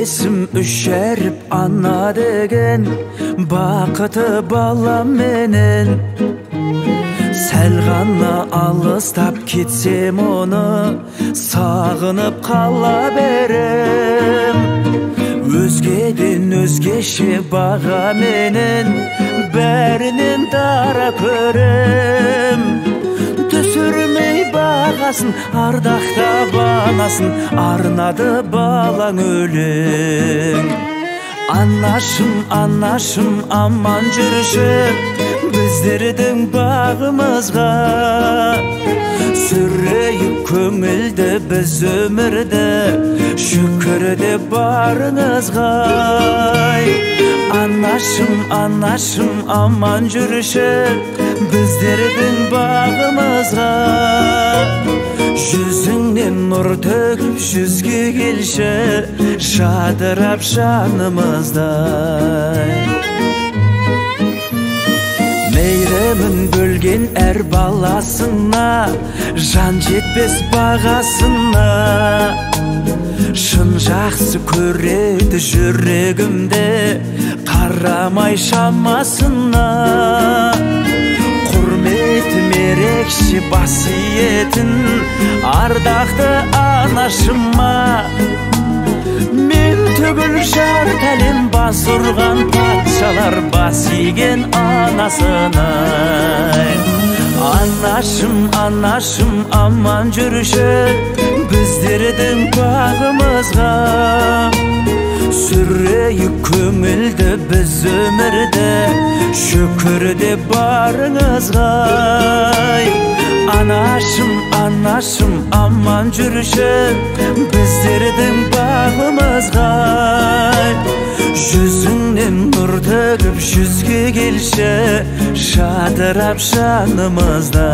есім үшеріп ана деген бақыты балам менен. Сәл ғана алыстап кетсем оны сағынып қала берем. Өзгеден өзгеше баға менен бәрінен дара көрем. Түсірмей бағасын, ардақтап анасын, арнады балаң өлең. Анашым, анашым, аман жүрші біздердің бағымызға. Сүрейік көңілді біз өмірді, шүкірді барыңызға. Анашым, анашым, аман жүрші біздердің бағымызға. Жүзіңнен нұр төгіп жүзге келші, жадырап жанымыздай. Мейремін бөлген әр баласына, жан жетпес бағасына. Шын жақсы көреді жүрегімде, қарамай шамасына. Құрметім ерекше басиетін, ардақты анашыма. Мен түгіл жарты әлем бас ұрған патшалар бас иген анасына. Анашым, анашым, аман жүрші біздердің бағымызға. Сүрейік көңілді біз өмірді, шүкірді барыңызға. Анашым, анашым, аман жүрші біздердің бағымызға. Жүзіңнен нұр төгіп жүзге келші, жадырап жанымызда.